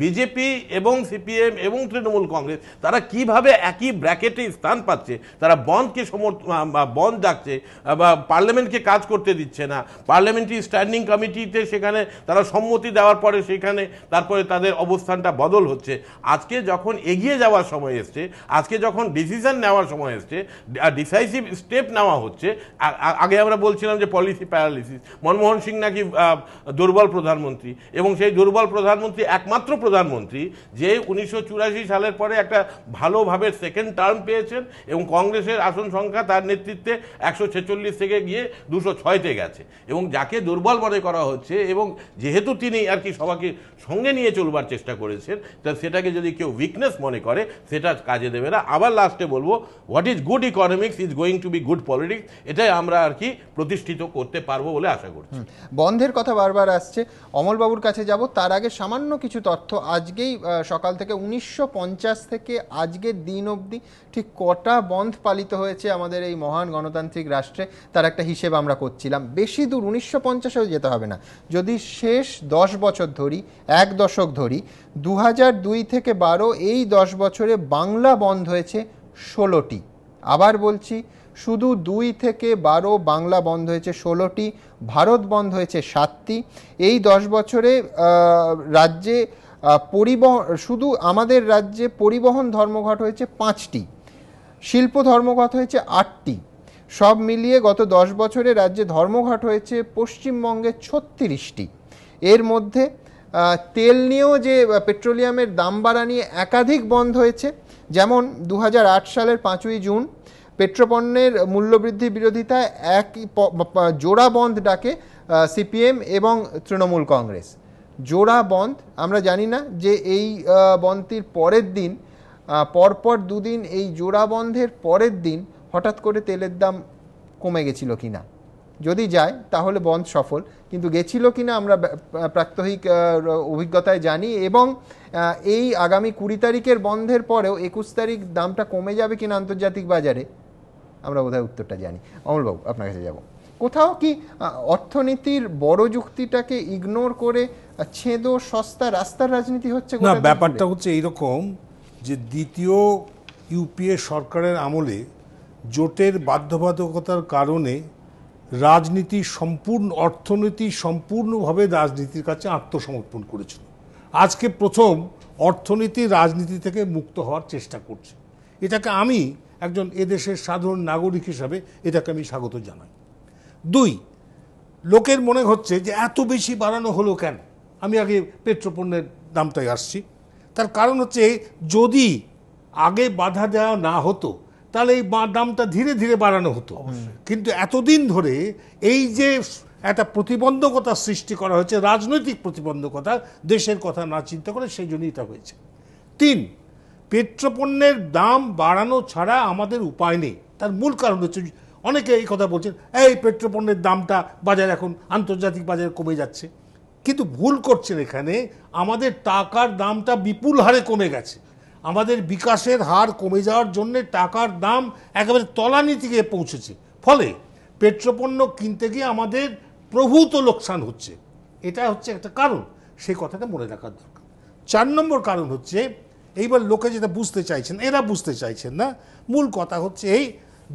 BJP এবং CPM এবং তৃণমূল কংগ্রেস তারা কিভাবে একই ব্র্যাকেটে স্থান পাচ্ছে, তারা বন্ধকে বন্ধ ডাকছে বা পার্লামেন্টকে কাজ করতে দিচ্ছে না, পার্লামেন্টারি স্ট্যান্ডিং কমিটিতে সেখানে তারা সম্মতি দেওয়ার পরে সেখানে তারপরে তাদের অবস্থানটা বদল হচ্ছে। আজকে যখন এগিয়ে যাওয়ার সময় এসছে, আজকে যখন ডিসিশন নেওয়ার সময় এসছে, ডিসাইসিভ স্টেপ নেওয়া হচ্ছে। আগে আমরা বলছিলাম যে পলিসি প্যারালিসিস, মনমোহন সিং নাকি দুর্বল প্রধানমন্ত্রী, এবং সেই দুর্বল প্রধানমন্ত্রী একমাত্র প্রধানমন্ত্রী যে 1984 সালের পরে একটা ভালোভাবে সেকেন্ড টার্ম পেয়েছেন এবং কংগ্রেসের আসন সংখ্যা তার নেতৃত্বে 146 থেকে গিয়ে 206-তে গেছে, এবং যাকে দুর্বল মনে করা হচ্ছে, এবং যেহেতু তিনি আর কি সবাইকে সঙ্গে নিয়ে চলবার চেষ্টা করেছেন, তা সেটাকে যদি কেউ উইকনেস মনে করে সেটা কাজে দেবে না। আবার লাস্টে বলবো, what is good economics is going to be good politics, এটাই আমরা আর কি প্রতিষ্ঠিত করতে পারবো বলে আশা করছি। বন্ধের কথা বারবার আসছে, অমলবাবুর কাছে যাব, তার আগে সামান্য কিছু তথ্য। আজকেই সকাল থেকে 1950 থেকে আজকের দিন অবধি ঠিক কটা বন্ধ পালিত হয়েছে আমাদের এই মহান গণতান্ত্রিক রাষ্ট্রে, তার একটা হিসেব আমরা করছিলাম। বেশি দূর 1950-এও যেতে হবে না, যদি শেষ 10 বছর ধরি, 1 দশক ধরি, 2002 থেকে 12 এই 10 বছরে বাংলা বন্ধ হয়েছে 16টি। আবার বলছি, শুধু 2 থেকে 12 বাংলা বন্ধ হয়েছে 16টি, ভারত বন্ধ হয়েছে 7টি। এই 10 বছরে রাজ্যে শুধু আমাদের রাজ্যে পরিবহন ধর্মঘট হয়েছে 5টি, শিল্প ধর্মঘট হয়েছে 8টি। সব মিলিয়ে গত 10 বছরে রাজ্যে ধর্মঘট হয়েছে পশ্চিমবঙ্গে 36টি। এর মধ্যে তেল নিয়েও যে পেট্রোলিয়ামের দাম বাড়া নিয়ে একাধিক বন্ধ হয়েছে, যেমন 2008 সালের 5ই জুন পেট্রোপণ্যের মূল্যবৃদ্ধি বিরোধিতায় এক জোড়া বন্ধ ডাকে সিপিএম এবং তৃণমূল কংগ্রেস। জোড়া বন্ধ, আমরা জানি না যে এই বন্ধটির পরের দিন, পরপর 2 দিন এই জোড়া বন্ধের পরের দিন হঠাৎ করে তেলের দাম কমে গেছিল কিনা। যদি যায় তাহলে বন্ধ সফল, কিন্তু গেছিল কিনা আমরা প্রাত্যহিক অভিজ্ঞতায় জানি। এবং এই আগামী 20 তারিখের বন্ধের পরেও 21 তারিখ দামটা কমে যাবে কিনা আন্তর্জাতিক বাজারে, আমরা বোধহয় উত্তরটা জানি। অমলবাবু, আপনার কাছে যাব। কোথাও কি অর্থনীতির বড় যুক্তিটাকে ইগনোর করে ছেদো সস্তা রাস্তার রাজনীতি হচ্ছে? না, ব্যাপারটা হচ্ছে এইরকম যে দ্বিতীয় ইউপিএ সরকারের আমলে জোটের বাধ্যবাধকতার কারণে রাজনীতি অর্থনীতি সম্পূর্ণভাবে রাজনীতির কাছে আত্মসমর্পণ করেছিল। আজকে প্রথম অর্থনীতি রাজনীতি থেকে মুক্ত হওয়ার চেষ্টা করছে। এটাকে আমি একজন এদেশের সাধারণ নাগরিক হিসাবে এটাকে আমি স্বাগত জানাই। 2, লোকের মনে হচ্ছে যে এত বেশি বাড়ানো হলো কেন। আমি আগে পেট্রোপণ্যের দামটাই আসছি। তার কারণ হচ্ছে, যদি আগে বাধা দেওয়া না হতো তাহলে এই দামটা ধীরে ধীরে বাড়ানো হতো, কিন্তু এতদিন ধরে এই যে একটা প্রতিবন্ধকতা সৃষ্টি করা হয়েছে, রাজনৈতিক প্রতিবন্ধকতা, দেশের কথা না চিন্তা করে, সেই জন্যই এটা হয়েছে। 3, পেট্রোপণ্যের দাম বাড়ানো ছাড়া আমাদের উপায় নেই। তার মূল কারণ হচ্ছে, অনেকে এই কথা বলছেন, এই পেট্রোপণ্যের দামটা বাজার এখন আন্তর্জাতিক বাজারে কমে যাচ্ছে, কিন্তু ভুল করছেন। এখানে আমাদের টাকার দামটা বিপুল হারে কমে গেছে। আমাদের বিকাশের হার কমে যাওয়ার জন্য টাকার দাম একেবারে তলানিতে গিয়ে পৌঁছেছে, ফলে পেট্রোপণ্য কিনতে গিয়ে আমাদের প্রভূত লোকসান হচ্ছে। এটা হচ্ছে একটা কারণ, সেই কথাটা মনে রাখার দরকার। 4 নম্বর কারণ হচ্ছে, এইবার লোকে যেটা বুঝতে চাইছেন, এরা বুঝতে চাইছেন না, মূল কথা হচ্ছে এই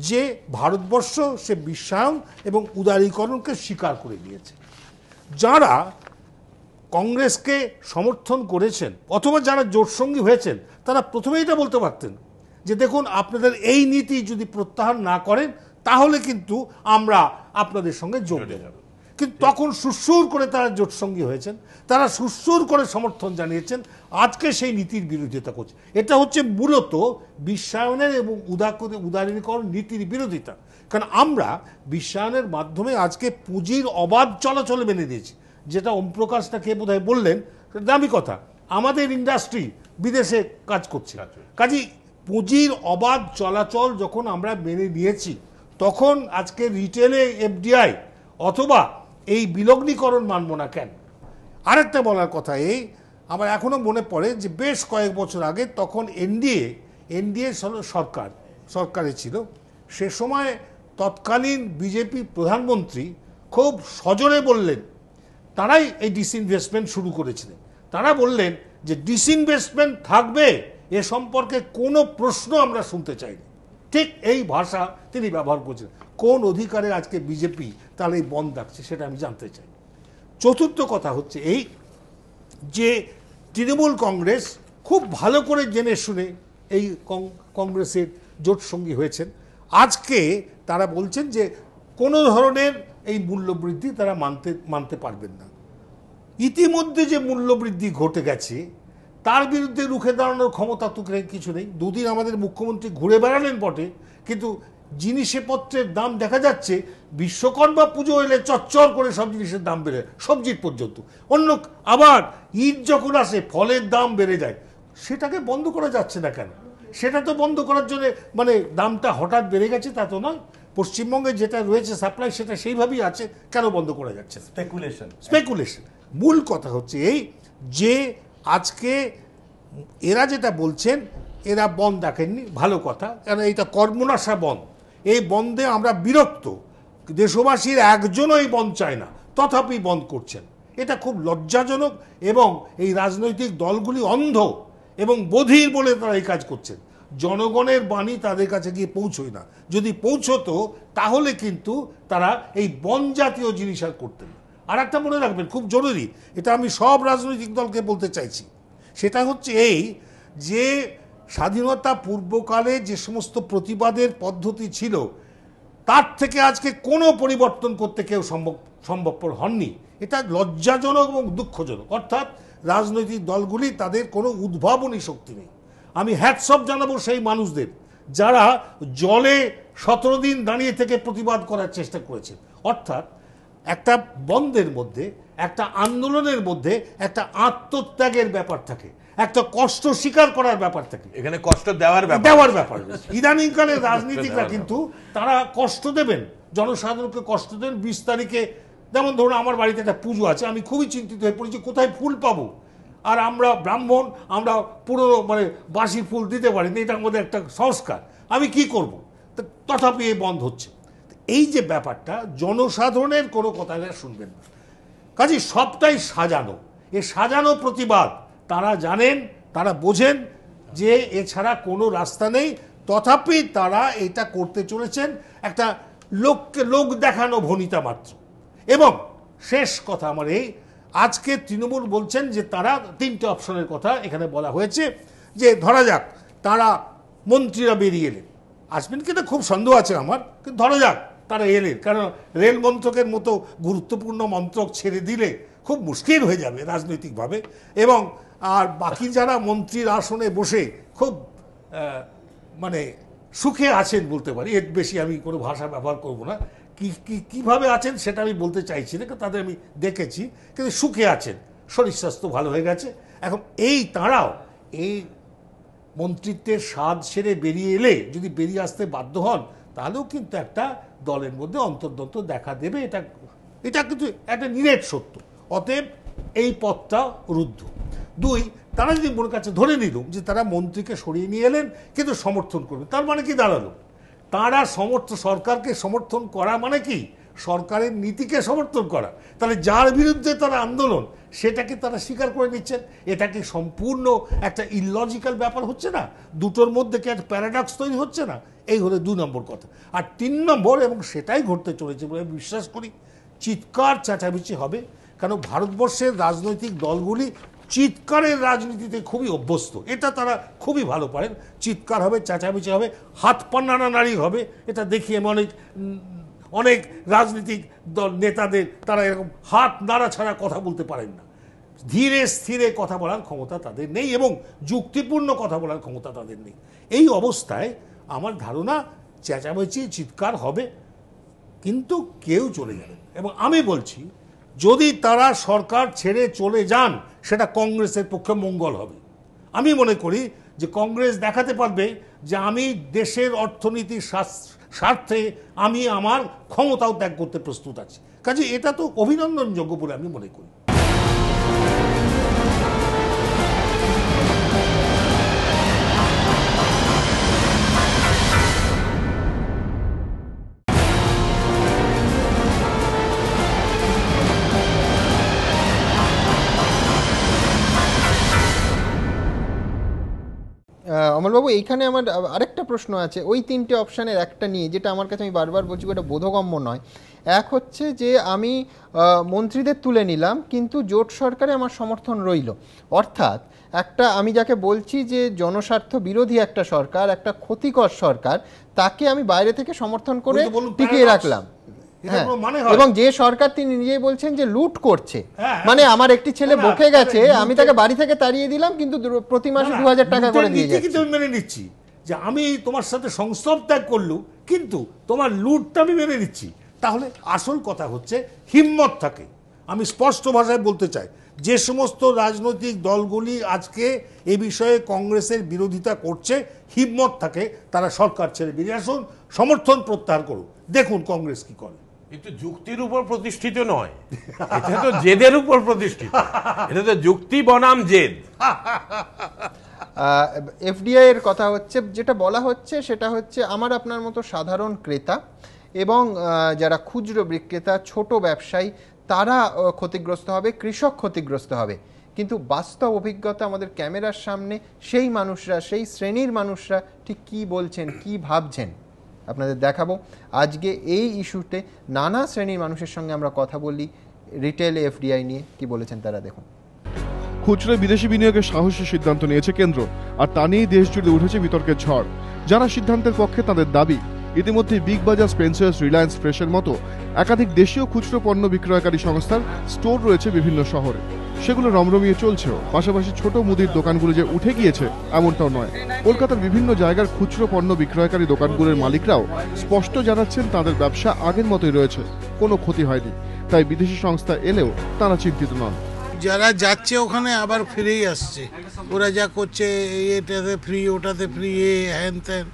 যে ভারতবর্ষ সে বিশ্বায়ন এবং উদারীকরণকে স্বীকার করে নিয়েছে। যারা কংগ্রেসকে সমর্থন করেছেন অথবা যারা জোটসঙ্গী হয়েছেন, তারা প্রথমেই এটা বলতে পারতেন যে দেখুন, আপনাদের এই নীতি যদি প্রত্যাহার না করেন তাহলে কিন্তু আমরা আপনাদের সঙ্গে যোগ দেব। কিন্তু তখন সুরসুর করে তারা জোটসঙ্গী হয়েছেন, তারা সুরসুর করে সমর্থন জানিয়েছেন, আজকে সেই নীতির বিরোধিতা করছে। এটা হচ্ছে মূলত বিশ্বায়নের এবং উদারীকরণ নীতির বিরোধিতা। কারণ আমরা বিশ্বায়নের মাধ্যমে আজকে পুঁজির অবাধ চলাচল মেনে নিয়েছি, যেটা ওমপ্রকাশটা কে বোধহয় বললেন, দামি কথা। আমাদের ইন্ডাস্ট্রি বিদেশে কাজ করছে, কাজেই পুঁজির অবাধ চলাচল যখন আমরা মেনে নিয়েছি, তখন আজকে রিটেলে এফডিআই অথবা এই বিলগ্নীকরণ মানব না কেন? আরেকটা বলার কথা, এই আমার এখনো মনে পড়ে যে বেশ কয়েক বছর আগে, তখন এনডিএ সরকারে ছিল, সে সময় তৎকালীন বিজেপি প্রধানমন্ত্রী খুব সজোরে বললেন, তারাই এই ডিসইনভেস্টমেন্ট শুরু করেছিলেন। তারা বললেন যে ডিসইনভেস্টমেন্ট থাকবে এ সম্পর্কে কোনো প্রশ্ন আমরা শুনতে চাইনি। ঠিক এই ভাষা তিনি ব্যবহার করছেন। কোন অধিকারে আজকে বিজেপি তাহলে এই বন্ধ ডাকছে সেটা আমি জানতে চাই। চতুর্থ কথা হচ্ছে এই যে তৃণমূল কংগ্রেস খুব ভালো করে জেনে শুনে এই কংগ্রেসের জোট সঙ্গী হয়েছেন। আজকে তারা বলছেন যে কোনো ধরনের এই মূল্যবৃদ্ধি তারা মানতে পারবেন না। ইতিমধ্যে যে মূল্যবৃদ্ধি ঘটে গেছে তার বিরুদ্ধে রুখে দাঁড়ানোর ক্ষমতা তো কিছু নেই। দুদিন আমাদের মুখ্যমন্ত্রী ঘুরে বেড়ালেন বটে, কিন্তু জিনিসপত্রের দাম দেখা যাচ্ছে বিশ্বকর্মা পুজো এলে চচ্চর করে সব জিনিসের দাম বেড়ে, সবজির পর্যন্ত। অন্য আবার ঈদ যখন আসে ফলের দাম বেড়ে যায়, সেটাকে বন্ধ করা যাচ্ছে না কেন? সেটা তো বন্ধ করার জন্য মানে দামটা হঠাৎ বেড়ে গেছে তা তো নয়। পশ্চিমবঙ্গে যেটা রয়েছে সাপ্লাই সেটা সেইভাবেই আছে, কেন বন্ধ করা যাচ্ছে? স্পেকুলেশন। মূল কথা হচ্ছে এই যে আজকে এরা যেটা বলছেন এরা বন্ধ দেখেননি, ভালো কথা, কারণ এইটা কর্মনাশা বন্ধ। এই বন্ধে আমরা বিরক্ত, দেশবাসীর একজনও এই বন্ধ চায় না, তথাপি বন্ধ করছেন। এটা খুব লজ্জাজনক এবং এই রাজনৈতিক দলগুলি অন্ধ এবং বধির বলে তারা এই কাজ করছেন। জনগণের বাণী তাদের কাছে গিয়ে পৌঁছয় না। যদি পৌঁছতো তাহলে কিন্তু তারা এই বন্ধ জাতীয় জিনিস আর করতেন না। আর একটা মনে রাখবেন, খুব জরুরি, এটা আমি সব রাজনৈতিক দলকে বলতে চাইছি, সেটা হচ্ছে এই যে স্বাধীনতা পূর্বকালে যে সমস্ত প্রতিবাদের পদ্ধতি ছিল তার থেকে আজকে কোনো পরিবর্তন করতে কেউ সম্ভবপর হননি। এটা লজ্জাজনক এবং দুঃখজনক। অর্থাৎ রাজনৈতিক দলগুলি তাদের কোনো উদ্ভাবনী শক্তি নেই। আমি হ্যাটস অফ জানাবো সেই মানুষদের যারা জলে 17 দিন দাঁড়িয়ে থেকে প্রতিবাদ করার চেষ্টা করেছেন। অর্থাৎ একটা বন্ধের মধ্যে, একটা আন্দোলনের মধ্যে একটা আত্মত্যাগের ব্যাপার থাকে, একটা কষ্ট স্বীকার করার ব্যাপার থাকে, এখানে কষ্ট দেওয়ার ব্যাপার। ইদানিংকালের রাজনীতিকরা কিন্তু তারা কষ্ট দেবেন, জনসাধারণকে কষ্ট দেবেন। 20 তারিখে যেমন ধরুন আমার বাড়িতে একটা পুজো আছে, আমি খুবই চিন্তিত হয়ে পড়েছি কোথায় ফুল পাবো। আর আমরা ব্রাহ্মণ, আমরা পুরনো মানে বাসি ফুল দিতে পারিনি, এটার মধ্যে একটা সংস্কার, আমি কি করব? তথাপি এই বন্ধ হচ্ছে। এই যে ব্যাপারটা, জনসাধারণের কোনো কথা শুনবেন না, কাজে সবটাই সাজানো। এ সাজানো প্রতিবাদ তারা জানেন, তারা বোঝেন যে এছাড়া কোনো রাস্তা নেই, তথাপি তারা এটা করতে চলেছেন একটা লোক দেখানো ভনিতা মাত্র। এবং শেষ কথা আমার এই, আজকে তৃণমূল বলছেন যে তারা 3টে অপশনের কথা এখানে বলা হয়েছে, যে ধরা যাক তারা মন্ত্রীরা বেরিয়ে এলেন, আসবেন কিনা খুব সন্দেহ আছে আমার, কিন্তু ধরা যাক তারা এলেন, কারণ রেল মন্ত্রকের মতো গুরুত্বপূর্ণ মন্ত্রক ছেড়ে দিলে খুব মুশকিল হয়ে যাবে রাজনৈতিকভাবে। এবং আর বাকি যারা মন্ত্রীর আসনে বসে খুব মানে সুখে আছেন বলতে পারি, এর বেশি আমি কোনো ভাষা ব্যবহার করব না, কিভাবে আছেন সেটা আমি বলতে চাইছি না, তাদের আমি দেখেছি, কিন্তু সুখে আছেন, শরীর স্বাস্থ্য ভালো হয়ে গেছে। এখন এই তাঁরাও এই মন্ত্রিত্বের স্বাদ সেরে বেরিয়ে এলে যদি বেরিয়ে আসতে বাধ্য হন, তাহলেও কিন্তু একটা দলের মধ্যে অন্তর্দ্বন্দ্ব দেখা দেবে। এটা কিন্তু একটা নিরেট সত্য। অতএব এই পথটা রুদ্ধ। 2, তারা যদি মনের কাছে ধরে নিল যে তারা মন্ত্রীকে সরিয়ে নিয়ে এলেন কিন্তু সমর্থন করবে, তার মানে কি দাঁড়ালো? তারা সরকারকে সমর্থন করা মানে কি? সরকারের নীতিকে সমর্থন করা। তাহলে যার বিরুদ্ধে তারা আন্দোলন সেটাকে তারা স্বীকার করে নিচ্ছেন। এটা কি সম্পূর্ণ একটা ইললজিক্যাল ব্যাপার হচ্ছে না? দুটোর মধ্যে কি একটা প্যারাডক্স তৈরি হচ্ছে না? এই হলো 2 নম্বর কথা। আর 3 নম্বর, এবং সেটাই ঘটতে চলেছে বলে আমি বিশ্বাস করি, চিৎকার চেঁচামেচি হবে। কারণ ভারতবর্ষের রাজনৈতিক দলগুলি চিৎকারের রাজনীতিতে খুবই অভ্যস্ত, এটা তারা খুবই ভালো পারেন। চিৎকার হবে, চেঁচামেচি হবে, হাত পা নাড়ানাড়ি হবে। এটা দেখি আমি অনেক রাজনৈতিক দল নেতাদের, তারা এরকম হাত নাড়া ছাড়া কথা বলতে পারেন না। ধীরে স্থিরে কথা বলার ক্ষমতা তাদের নেই এবং যুক্তিপূর্ণ কথা বলার ক্ষমতা তাদের নেই। এই অবস্থায় আমার ধারণা চেঁচামেচি চিৎকার হবে, কিন্তু কেউ চলে যাবেন। এবং আমি বলছি, যদি তারা সরকার ছেড়ে চলে যান সেটা কংগ্রেসের পক্ষে মঙ্গল হবে। আমি মনে করি যে কংগ্রেস দেখাতে পারবে যে আমি দেশের অর্থনীতির স্বার্থে আমি আমার ক্ষমতাও ত্যাগ করতে প্রস্তুত আছি। কাজে এটা তো অভিনন্দনযোগ্য বলে আমি মনে করি। অমলবাবু, এইখানে আমার আরেকটা প্রশ্ন আছে ওই তিনটে অপশানের একটা নিয়ে, যেটা আমার কাছে, আমি বারবার বলছি ওটা বোধগম্য নয়। এক হচ্ছে যে আমি মন্ত্রীদের তুলে নিলাম কিন্তু জোট সরকারে আমার সমর্থন রইল, অর্থাৎ একটা আমি যাকে বলছি যে জনস্বার্থ বিরোধী একটা সরকার, একটা ক্ষতিকর সরকার, তাকে আমি বাইরে থেকে সমর্থন করে টিকিয়ে রাখলাম। হ্যাঁ, এবং যে সরকার তিনি নিজেই বলছেন যে লুট করছে, মানে আমার একটি ছেলে বকে গেছে, আমি তাকে বাড়ি থেকে তাড়িয়ে দিলাম কিন্তু প্রতি মাসে 2000 টাকা করে দিয়ে যাচ্ছি। আমি মেনে নিচ্ছি যে আমি তোমার সাথে সংস্রব ত্যাগ করলু, কিন্তু তোমার লুটটা আমি মেনে নিচ্ছি। তাহলে আসল কথা হচ্ছে হিম্মত থাকে। আমি স্পষ্ট ভাষায় বলতে চাই, যে সমস্ত রাজনৈতিক দলগুলি আজকে এ বিষয়ে কংগ্রেসের বিরোধিতা করছে, হিম্মত থাকে তারা সরকার ছেড়ে বেরিয়ে আসুন, সমর্থন প্রত্যাহার করুন, দেখুন কংগ্রেস কি করে। কিন্তু যুক্তির উপর প্রতিষ্ঠিত নয়, এটা তো জেদের উপর প্রতিষ্ঠিত। এটা তো যুক্তি বনাম জেদ। এফডিআই এর কথা হচ্ছে, যেটা বলা হচ্ছে সেটা হচ্ছে আমার আপনার মতো সাধারণ ক্রেতা এবং যারা খুচরো বিক্রেতা, ছোট ব্যবসায়ী, তারা ক্ষতিগ্রস্ত হবে, কৃষক ক্ষতিগ্রস্ত হবে। কিন্তু বাস্তব অভিজ্ঞতা আমাদের ক্যামেরার সামনে সেই মানুষরা, সেই শ্রেণীর মানুষরা ঠিক কী বলছেন, কি ভাবছেন আপনাদের দেখাবো। আজকে এই ইস্যুতে নানা শ্রেণীর মানুষের সঙ্গে আমরা কথা বলি রিটেল এফডিআই নিয়ে, কি বলেছেন তারা দেখুন। খুচরো বিদেশি বিনিয়োগের সাহসী সিদ্ধান্ত নিয়েছে কেন্দ্র, আর তা নিয়েই দেশ জুড়ে উঠেছে বিতর্কের ঝড়। যারা সিদ্ধান্তের পক্ষে তাদের দাবি, ইতিমধ্যে বিগ বাজার, স্পেন্সার্স, রিলায়েন্স ফ্রেশের মতো একাধিক দেশীয় খুচরো পণ্য বিক্রয়কারী সংস্থার স্টোর রয়েছে বিভিন্ন শহরে, সেগুলো রমরমিয়ে চলছেও। পাশাপাশি ছোট মুদির দোকানগুলো যে উঠে গিয়েছে এমনটাও নয়। কলকাতার বিভিন্ন জায়গার খুচরো পণ্য বিক্রয়কারী দোকানগুলোর মালিকরাও স্পষ্ট জানাচ্ছেন তাদের ব্যবসা আগের মতোই রয়েছে, কোনো ক্ষতি হয়নি। তাই বিদেশি সংস্থা এলেও তারা চিন্তিত নন। যারা যাচ্ছে ওখানে আবার ফিরেই আসছে, ওরা যা করছে এটাতে ফ্রি, ওটাতে ফ্রি, হ্যান ত্যান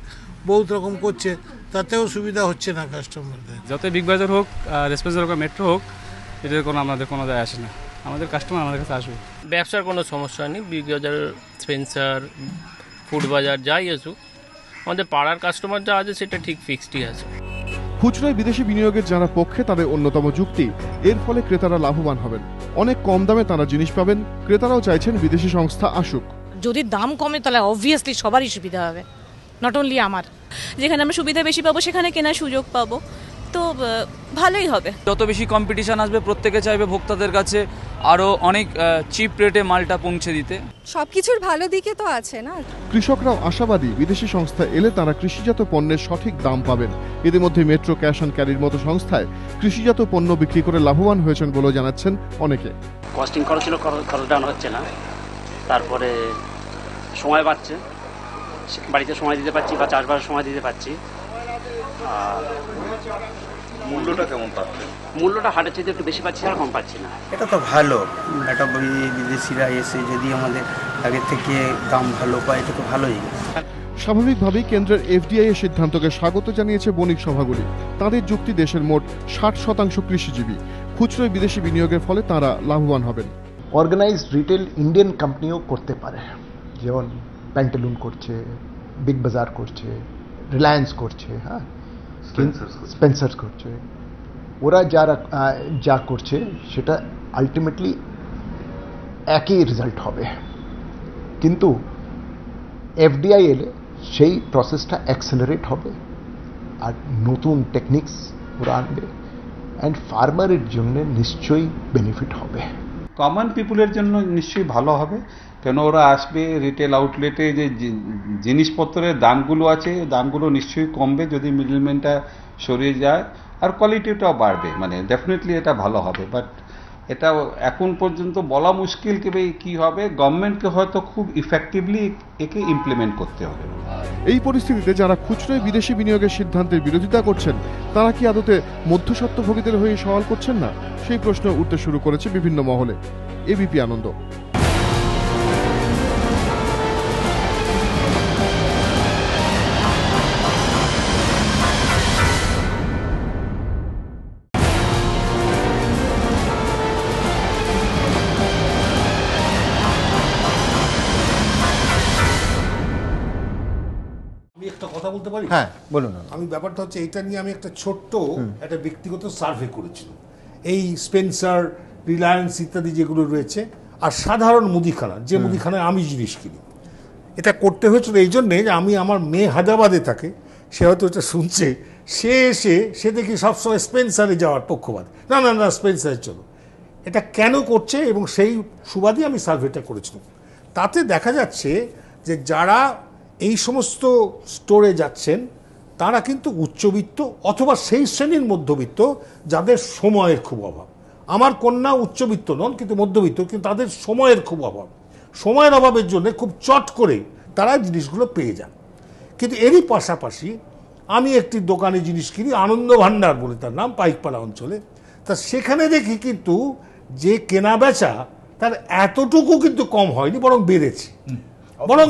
বহুত রকম করছে, তাতেও সুবিধা হচ্ছে না কাস্টমারদের। যত বিগ বাজার হোক, রেসপেক্ট হোক, মেট্রো হোক, এটার কোনো আমাদের কোনো যায় আসে না। আমাদের কাস্টমার আমাদের কাছে আসবে। ব্যবসার কোনো সমস্যা নেই, বিগ বাজার, স্পেন্সার, ফুড বাজার যাই আসুক, আমাদের পাড়ার কাস্টমার যা আছে সেটা ঠিক ফিক্সডই আছে। খুচরায় বিদেশি বিনিয়োগের যারা পক্ষে তাদের অন্যতম যুক্তি, এর ফলে ক্রেতারা লাভবান হবেন, অনেক কম দামে তারা জিনিস পাবেন। ক্রেতারাও চাইছেন বিদেশি সংস্থা আসুক। যদি দাম কমে তাহলে অবভিয়াসলি সবারই সুবিধা হবে, নট অনলি আমার। যেখানে আমরা সুবিধা বেশি পাবো সেখানে কেনার সুযোগ পাবো, তো ভালোই হবে। যত বেশি কম্পিটিশন আসবে, প্রত্যেকে চাইবে ভোক্তাদের কাছে আরও অনেক চিপ রেটে মালটা পৌঁছে দিতে। সবকিছুর ভালো দিকে তো আছে না। কৃষকরাও আশাবাদী, বিদেশি সংস্থা এলে তারা কৃষিজাত পণ্যের সঠিক দাম পাবেন। ইতিমধ্যে মেট্রো, ক্যাশ অ্যান্ড ক্যারির মতো সংস্থায় কৃষিজাত পণ্য বিক্রি করে লাভবান হয়েছেন বলেও জানাচ্ছেন অনেকে। কস্টিং খরচ ডাউন হচ্ছে না, তারপরে সময় বাড়ছে, বাড়িতে সময় দিতে পারছি বা চাষবাসের সময় দিতে পারছি। মূল্যটা কেমন পাচ্ছেন? মূল্যটা হাটের চাইতে একটু বেশি পাচ্ছি আর কম পাচ্ছি না। এটা তো ভালো, এটা বিদেশিরা এসে যদি আমাদের আগে থেকে দাম ভালো পায়, এটা তো ভালোই। স্বাভাবিকভাবেই কেন্দ্রের এফডিআই এর সিদ্ধান্তকে স্বাগত জানিয়েছে বণিক সভাগুলি। তাদের যুক্তি, দেশের মোট 60% কৃষিজীবী, খুচরোয় বিদেশি বিনিয়োগের ফলে তারা লাভবান হবেন। অর্গানাইজড রিটেল ইন্ডিয়ান কোম্পানিও করতে পারে, যেমন প্যান্টালুন করছে, বিগ বাজার করছে, রিলায়েন্স করছে, হ্যাঁ, স্পেন্সার্স করছে। ওরা যা করছে সেটা আলটিমেটলি একই রেজাল্ট হবে, কিন্তু এফডিআই এলে সেই প্রসেসটা অ্যাক্সেলারেট হবে আর নতুন টেকনিক্স ওরা আনবে, অ্যান্ড ফার্মারের জন্য নিশ্চয়ই বেনিফিট হবে। কমন পিপুলের জন্য নিশ্চয়ই ভালো হবে, কেন ওরা আসবে রিটেল আউটলেটে, যে জিনিসপত্রের দামগুলো আছে দামগুলো নিশ্চয়ই কমবে যদি মিডলম্যানটা সরিয়ে যায়, আর কোয়ালিটিটাও বাড়বে, মানে ডেফিনেটলি এটা ভালো হবে। বাট এটা এখন পর্যন্ত বলা মুশকিল কি হবে। গভর্নমেন্টকে হয়তো খুব ইফেক্টিভলি একে ইমপ্লিমেন্ট করতে হবে। এই পরিস্থিতিতে যারা খুচরোয় বিদেশি বিনিয়োগের সিদ্ধান্তের বিরোধিতা করছেন, তারা কি আদতে মধ্যস্বত্বভোগীদের হয়ে সওয়াল করছেন না? সেই প্রশ্ন উঠতে শুরু করেছে বিভিন্ন মহলে। এবিপি আনন্দ। কথা বলতে পারি? হ্যাঁ, বলুন। আমি ব্যাপারটা হচ্ছে এটা নিয়ে আমি একটা ছোট্ট একটা ব্যক্তিগত সার্ভে করেছিলাম। এই স্পেন্সার, রিলায়েন্স ইত্যাদি যেগুলো রয়েছে, আর সাধারণ মুদিখানা, যে মুদিখানায় আমি জিনিস কিনি, এটা করতে হয়েছিল এই জন্যে যে আমি, আমার মেয়ে হায়দ্রাবাদে থাকে, সে হয়তো এটা শুনছে, সে দেখি সবসময় স্পেন্সারে যাওয়ার পক্ষপাত, না না না স্পেন্সারে চলো। এটা কেন করছে এবং সেই সুবাদে আমি সার্ভেটা করেছিলাম। তাতে দেখা যাচ্ছে যে যারা এই সমস্ত স্টোরে যাচ্ছেন তারা কিন্তু উচ্চবিত্ত অথবা সেই শ্রেণীর মধ্যবিত্ত যাদের সময়ের খুব অভাব। আমার কন্যা উচ্চবিত্ত নন কিন্তু মধ্যবিত্ত, কিন্তু তাদের সময়ের খুব অভাব। সময়ের অভাবের জন্য খুব চট করে তারা জিনিসগুলো পেয়ে যান। কিন্তু এরই পাশাপাশি আমি একটি দোকানে জিনিস কিনি, আনন্দ ভাণ্ডার বলে তার নাম, পাইকপাড়া অঞ্চলে। তা সেখানে দেখি কিন্তু যে কেনা বেচা তার এতটুকু কিন্তু কম হয়নি, বরং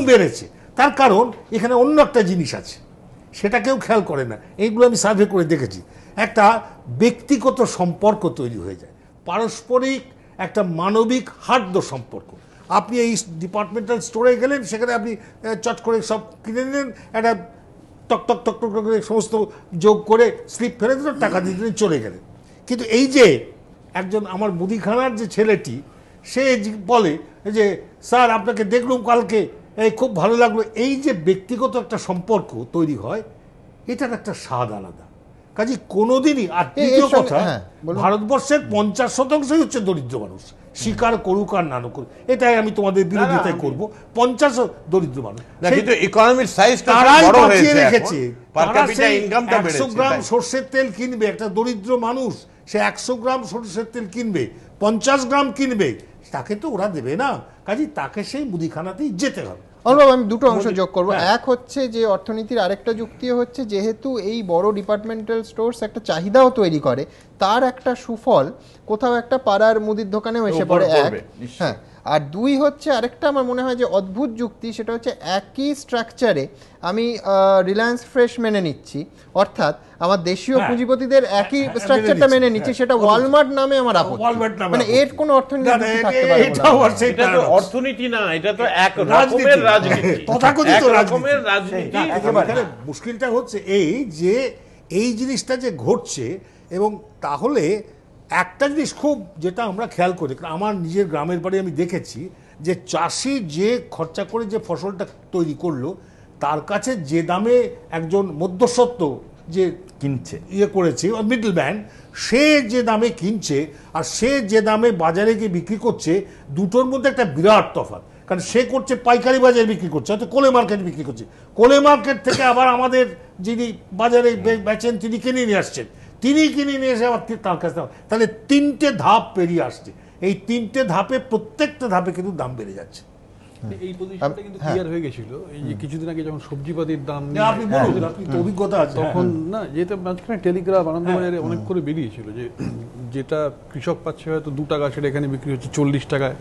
বেড়েছে। তার কারণ এখানে অন্য একটা জিনিস আছে, সেটা কেউ খেয়াল করে না। এইগুলো আমি সার্ভে করে দেখেছি। একটা ব্যক্তিগত সম্পর্ক তৈরি হয়ে যায়, পারস্পরিক একটা মানবিক হার্দ্য সম্পর্ক। আপনি এই ডিপার্টমেন্টাল স্টোরে গেলেন, সেখানে আপনি চট করে সব কিনে নিলেন, একটা টক টক টক টক করে সমস্ত যোগ করে স্লিপ ফেলে দিলেন, টাকা দিয়ে দিলেন, চলে গেলেন। কিন্তু এই যে একজন আমার মুদিখানার যে ছেলেটি, সে বলে যে স্যার আপনাকে দেখলুম কালকে, এই খুব ভালো লাগলো। এই যে ব্যক্তিগত একটা সম্পর্ক তৈরি হয়, এটার একটা স্বাদ আলাদা। কাজে কোনোদিনই, আর দ্বিতীয় কথা, ভারতবর্ষের 50% হচ্ছে দরিদ্র মানুষ, স্বীকার করুক আর না করুক, এটাই আমি তোমাদের বিরোধিতায় করব। 50 দরিদ্র মানুষ, কিন্তু ইকোনমির সাইজটা বড় হয়েছে, রেখেছে। পার ক্যাপিটা ইনকামটা বেড়েছে। 100 গ্রাম সরষের তেল কিনবে একটা দরিদ্র মানুষ, সে 100 গ্রাম সরষের তেল কিনবে, 50 গ্রাম কিনবে, তাকে তো ওরা দেবে না। কাজে তাকে সেই মুদিখানাতেই যেতে হবে। আমি দুটো অংশ যোগ করব। এক হচ্ছে যে অর্থনীতির আরেকটা যুক্তি হচ্ছে, যেহেতু এই বড় ডিপার্টমেন্টাল স্টোরস একটা চাহিদাও তৈরি করে, তার একটা সুফল কোথাও একটা পাড়ার মুদির দোকানেও এসে পড়ে। হ্যাঁ, আর দুই হচ্ছে আরেকটা আমার মনে হয় যে অদ্ভুত যুক্তি, সেটা হচ্ছে একই স্ট্রাকচারে আমি রিলায়েন্স ফ্রেশ মেনে নিচ্ছি, অর্থাৎ আমার দেশীয় পুঁজিপতিদের একই স্ট্রাকচারটা মেনে নিচ্ছি, সেটা ওয়ালমার্ট নামে আমার আপত্তি। মানে এর কোনো অর্থনীতি থাকতে পারে না। এটা তো অর্থনীতি না, এটা তো এক রকমের রাজনীতি, তথাকথিত রাজনীতি। মুশকিলটা হচ্ছে এই যে এই জিনিসটা যে ঘটছে, এবং তাহলে একটা জিনিস খুব যেটা আমরা খেয়াল করি, আমার নিজের গ্রামের বাড়ি আমি দেখেছি যে চাষি যে খরচা করে যে ফসলটা তৈরি করলো, তার কাছে যে দামে একজন মধ্যস্বত্ব যে কিনছে, করেছে মিডল ম্যান, সে যে দামে কিনছে আর সে যে দামে বাজারে গিয়ে বিক্রি করছে, দুটোর মধ্যে একটা বিরাট তফাৎ। কারণ সে করছে পাইকারি বাজারে বিক্রি করছে, হয়তো কোলে মার্কেট বিক্রি করছে, কোলে মার্কেট থেকে আবার আমাদের যিনি বাজারে বেচেন তিনি কিনে নিয়ে আসছেন, তিনি কিনে নিয়ে এসে আবার তার কাছে, তাহলে 3টে ধাপ পেরিয়ে আসছে। এই 3টে ধাপে প্রত্যেকটা ধাপে কিন্তু দাম বেড়ে যাচ্ছে। এই পজিশনটা কিন্তু ক্লিয়ার হয়ে গেছিল এই যে কিছুদিন আগে যখন সবজিপাতির দাম, আপনি বলুন, আপনি তো অভিজ্ঞতা আছে তখন, না যেটা মাঝখানে টেলিগ্রাফ আনন্দবাজারে অনেক করে বেরিয়েছিল যে যেটা কৃষক পাচ্ছে হয়তো 2 টাকা, সেটা এখানে বিক্রি হচ্ছে 40 টাকায়।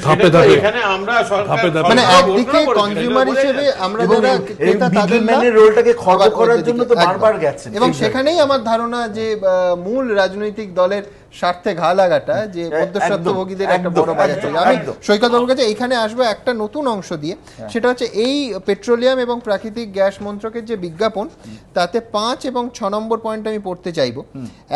ধাপে ধাপে এখানে আমরা মানে একদিকে কনজিউমার হিসেবে আমরা যারা ক্রেতা, তাদের মিডলম্যানের রোলটাকে খর্ব করার জন্য তো বারবার গেছে, এবং সেখানেই আমার ধারণা যে মূল রাজনৈতিক দলের স্বার্থে ঘা লাগাটা, যে মধ্যস্বত্বভোগীদের একটা বড় বাজার চলে। আমি সৈকত বাবুর কাছে এইখানে আসবো একটা নতুন অংশ দিয়ে, সেটা হচ্ছে এই পেট্রোলিয়াম এবং প্রাকৃতিক গ্যাস মন্ত্রকের যে বিজ্ঞাপন, তাতে 5 এবং 6 নম্বর পয়েন্ট আমি পড়তে চাইবো।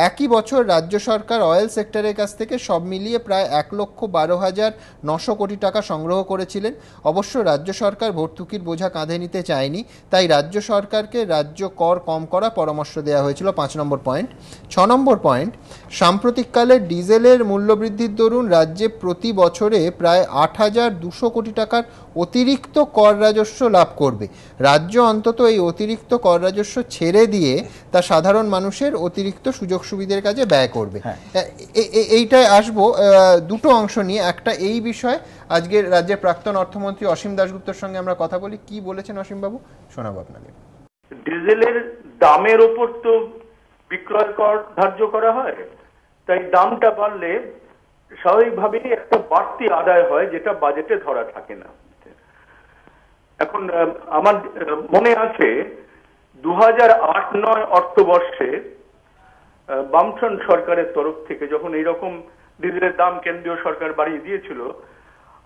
একই বছর রাজ্য সরকার অয়েল সেক্টরের কাছ থেকে সব মিলিয়ে প্রায় 1,12,900 কোটি টাকা সংগ্রহ করেছিলেন। অবশ্য রাজ্য সরকার ভর্তুকির বোঝা কাঁধে নিতে চায়নি, তাই রাজ্য সরকারকে রাজ্য কর কম করার পরামর্শ দেওয়া হয়েছিল। 5 নম্বর পয়েন্ট। 6 নম্বর পয়েন্ট, সাম্প্রতিককালে ডিজেলের মূল্যবৃদ্ধির দরুন রাজ্যে প্রতি বছরে প্রায় 8,200 কোটি টাকার অতিরিক্ত কর রাজস্ব লাভ করবে। রাজ্য অন্তত এই অতিরিক্ত কর রাজস্ব ছেড়ে দিয়ে তা সাধারণ মানুষের অতিরিক্ত সুযোগ সুবিধার কাজে ব্যয় করবে। এইটাই আসবো দুটো অংশ নিয়ে। একটা এই বিষয়ে আজকের রাজ্যের প্রাক্তন অর্থমন্ত্রী অসীম দাশগুপ্তর সঙ্গে আমরা কথা বলি। কি বলেছেন অসীম বাবু, শোনাবো আপনাকে। ডিজেলের দামের উপর তো বিক্রয় কর ধার্য করা হয়, তাই দামটা বাড়লে স্বাভাবিকভাবেই একটা বাড়তি আদায় হয়, যেটা বাজেটে ধরা থাকে না। এখন আমার মনে আছে 2008-9 অর্থবর্ষে বামফ্রন্ট সরকারের তরফ থেকে যখন এইরকম ডিজেলের দাম কেন্দ্রীয় সরকার বাড়িয়ে দিয়েছিল,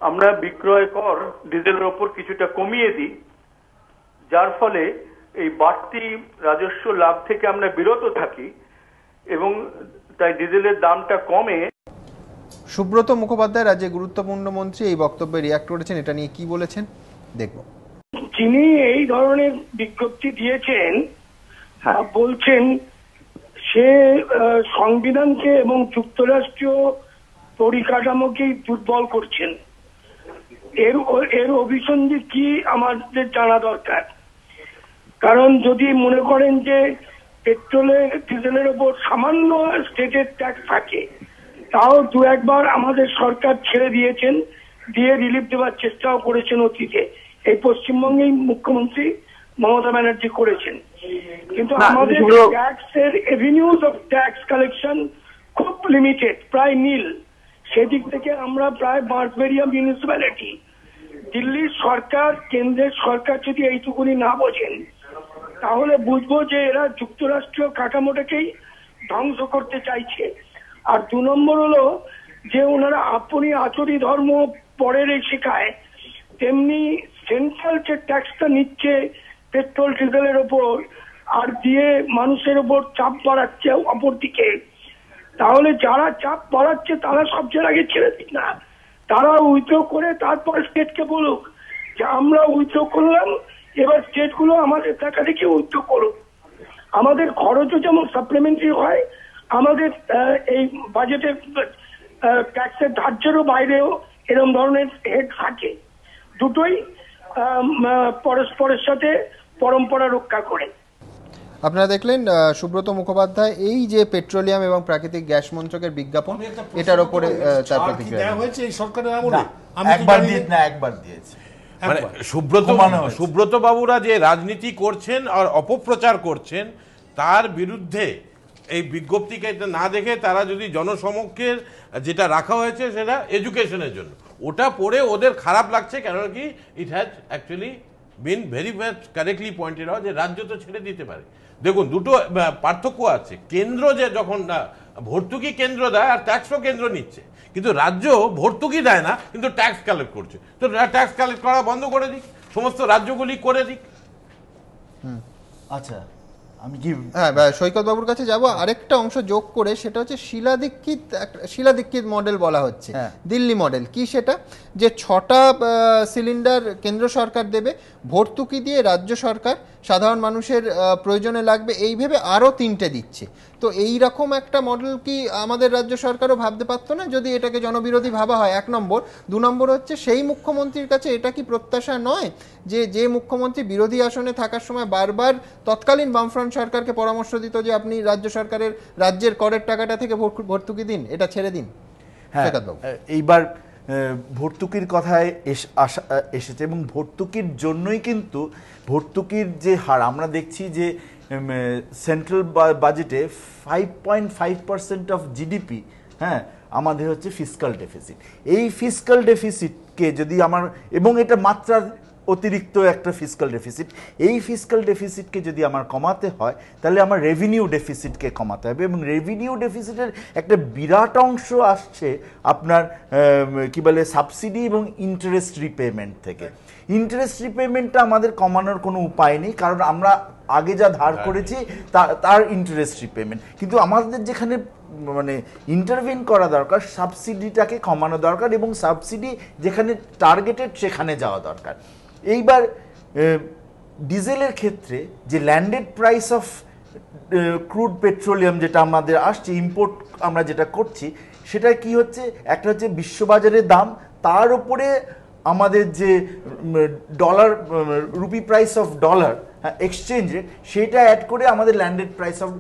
আমরা বিক্রয় কর ডিজেলের ওপর কিছুটা কমিয়ে দিই, যার ফলে এই বাড়তি রাজস্ব লাভ থেকে আমরা বিরত থাকি এবং তাই ডিজেলের দামটা কমে। সুব্রত মুখোপাধ্যায় রাজ্যের গুরুত্বপূর্ণ মন্ত্রী এই বক্তব্যে রিয়াক্ট করেছেন, এটা নিয়ে কি বলেছেন দেখব। যিনি এই ধরনের বিজ্ঞপ্তি দিয়েছেন বলছেন সে সংবিধানকে এবং যুক্তরাষ্ট্রীয় পরিকাঠামোকেই দুর্বল করছেন। এর অভিসন্ধি কি আমাদের জানা দরকার। কারণ যদি মনে করেন যে পেট্রোলে ডিজেলের উপর সামান্য স্টেটের ট্যাক্স থাকে, তাও দু একবার আমাদের সরকার ছেড়ে দিয়েছেন, দিয়ে রিলিফ দেওয়ার চেষ্টাও করেছেন অতীতে। এই পশ্চিমবঙ্গেই মুখ্যমন্ত্রী মমতা ব্যানার্জি করেছেন। কিন্তু আমাদের ট্যাক্সের এভিনিউজ অফ ট্যাক্স কালেকশন খুব লিমিটেড, প্রায় নীল। সেদিক থেকে আমরা প্রায় বাঁশবেড়িয়া মিউনিসিপ্যালিটি, দিল্লির সরকার, কেন্দ্রের সরকার যদি এইটুকুনি না বোঝেন, তাহলে বুঝবো যে এরা যুক্তরাষ্ট্রীয় কাঠামোটাকেই ধ্বংস করতে চাইছে। আর 2 নম্বর হলো যে ওনারা আপনি আচরি ধর্ম পরের শেখায়, তেমনি সেন্ট্রাল যে ট্যাক্সটা নিচ্ছে পেট্রোল ডিজেলের ওপর আর দিয়ে মানুষের ওপর চাপ বাড়াচ্ছে অপরদিকে, তাহলে যারা চাপ বাড়াচ্ছে তারা সবচেয়ে আগে ছেড়ে দিক না, তারা উইথড্র করে তারপর স্টেটকে বলুক যে আমরা উইথড্র করলাম, এবার স্টেটগুলো আমাদের টাকা থেকে উইথড্র করুক। আমাদের খরচও যেমন সাপ্লিমেন্টারি হয়, আমাদের এই বাজেটের ট্যাক্সের ধার্যেরও বাইরেও এরকম ধরনের হেড থাকে। দুটোই পরস্পরের সাথে পরম্পরা রক্ষা করে। আপনারা দেখলেন সুব্রত মুখোপাধ্যায় এই যে পেট্রোলিয়াম এবং প্রাকৃতিক গ্যাস মন্ত্রকের বিজ্ঞাপন, এটার উপরে তার প্রতিক্রিয়া হয়েছে এই সরকারের আমলে। একবার দিয়েছে। মানে সুব্রত বাবুরা যে রাজনীতি করছেন আর অপপ্রচার করছেন, তার বিরুদ্ধে এই বিজ্ঞপ্তিকে না দেখে তারা যদি জনসমক্ষের যেটা রাখা হয়েছে সেটা এডুকেশনের জন্য, ওটা পড়ে ওদের খারাপ লাগছে। কেন কি it has actually been very much correctly pointed out যে রাজ্য তো ছেড়ে দিতে পারে। দেখুন, দুটো পার্থক্য আছে। কেন্দ্র যে যখন ভর্তুকি কেন্দ্র দেয় আর ট্যাক্সও কেন্দ্র নিচ্ছে, কিন্তু রাজ্য ভর্তুকি দেয় না কিন্তু ট্যাক্স কালেক্ট করছে। তো ট্যাক্স কালেক্ট করা বন্ধ করে দিক, সমস্ত রাজ্যগুলি করে দিক। আচ্ছা, আমি কি সৈকত বাবুর কাছে যাব আরেকটা অংশ যোগ করে, সেটা হচ্ছে শিলা দীক্ষিত মডেল বলা হচ্ছে, দিল্লি মডেল। কি সেটা? যে 6টা সিলিন্ডার কেন্দ্র সরকার দেবে, ভর্তুকি দিয়ে রাজ্য সরকার সাধারণ মানুষের প্রয়োজনে লাগবে এই ভেবে আরও 3টে দিচ্ছে। তো এই রকম একটা মডেল কি আমাদের রাজ্য সরকারও ভাবতে পারতো না যদি এটাকে জনবিরোধী ভাবা হয়? 1 নম্বর। 2 নম্বর হচ্ছে সেই মুখ্যমন্ত্রীর কাছে এটা কি প্রত্যাশা নয় যে মুখ্যমন্ত্রী বিরোধী আসনে থাকার সময় বারবার তৎকালীন বামফ্রন্ট সরকারকে পরামর্শ দিত যে আপনি রাজ্যের করের টাকাটা থেকে ভর্তুকি দিন, এটা ছেড়ে দিন? হ্যাঁ, এইবার ভর্তুকির কথায় এসেছে এবং ভর্তুকির জন্যই কিন্তু ভর্তুকির যে হার আমরা দেখছি যে সেন্ট্রাল বাজেটে 5.5% অফ জিডিপি, হ্যাঁ, আমাদের হচ্ছে ফিসকাল ডেফিসিট। এই ফিসকাল ডেফিসিটকে যদি এবং এটা মাত্রা অতিরিক্ত একটা ফিসকাল ডেফিসিট, এই ফিসকাল ডেফিসিটকে যদি আমার কমাতে হয় তাহলে আমার রেভিনিউ ডেফিসিটকে কমাতে হবে। এবং রেভিনিউ ডেফিসিটের একটা বিরাট অংশ আসছে আপনার কি বলে সাবসিডি এবং ইন্টারেস্ট রিপেমেন্ট থেকে। ইন্টারেস্ট রিপেমেন্টটা আমাদের কমানোর কোনো উপায় নেই, কারণ আমরা আগে যা ধার করেছি তার ইন্টারেস্ট রিপেমেন্ট। কিন্তু আমাদের যেখানে মানে ইন্টারভেন করা দরকার, সাবসিডিটাকে কমানো দরকার এবং সাবসিডি যেখানে টার্গেটেড সেখানে যাওয়া দরকার। এইবার ডিজেলের ক্ষেত্রে যে landed price of crude petroleum যেটা আমাদের আসছে, ইম্পোর্ট আমরা যেটা করছি, সেটা কি হচ্ছে, একটা হচ্ছে বিশ্ববাজারের দাম, তার উপরে আমাদের যে dollar rupee price of dollar exchange rate, সেটা অ্যাড করে আমাদের ল্যান্ডেড প্রাইস অফ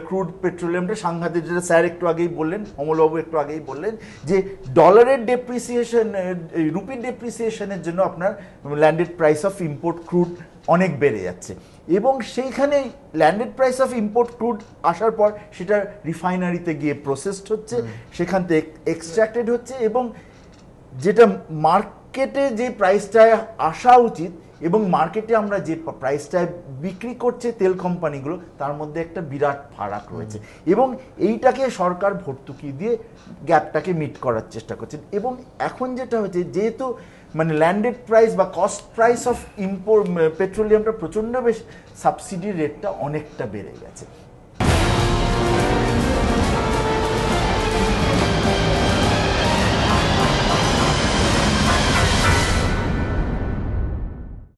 ক্রুড পেট্রোলিয়ামটা সাংঘাতিক, যেটা স্যার একটু আগেই বললেন, অমলবাবু একটু আগেই বললেন যে ডলারের ডেপ্রিসিয়েশন, রুপির ডেপ্রিসিয়েশনের জন্য আপনার landed price of import crude অনেক বেড়ে যাচ্ছে। এবং সেইখানে landed price of import crude আসার পর সেটা রিফাইনারিতে গিয়ে প্রসেসড হচ্ছে, সেখান থেকে এক্সট্রাক্টেড হচ্ছে, এবং যেটা মার্কেটে যে প্রাইসটায় আসা উচিত এবং মার্কেটে আমরা যে প্রাইসটায় বিক্রি করছে তেল কোম্পানিগুলো, তার মধ্যে একটা বিরাট ফারাক রয়েছে। এবং এইটাকে সরকার ভর্তুকি দিয়ে গ্যাপটাকে মিট করার চেষ্টা করছেন। এবং এখন যেটা হচ্ছে, যেহেতু মানে ল্যান্ডেড প্রাইস বা কস্ট প্রাইস অফ পেট্রোলিয়ামটা প্রচণ্ড বেশ, সাবসিডির রেটটা অনেকটা বেড়ে গেছে।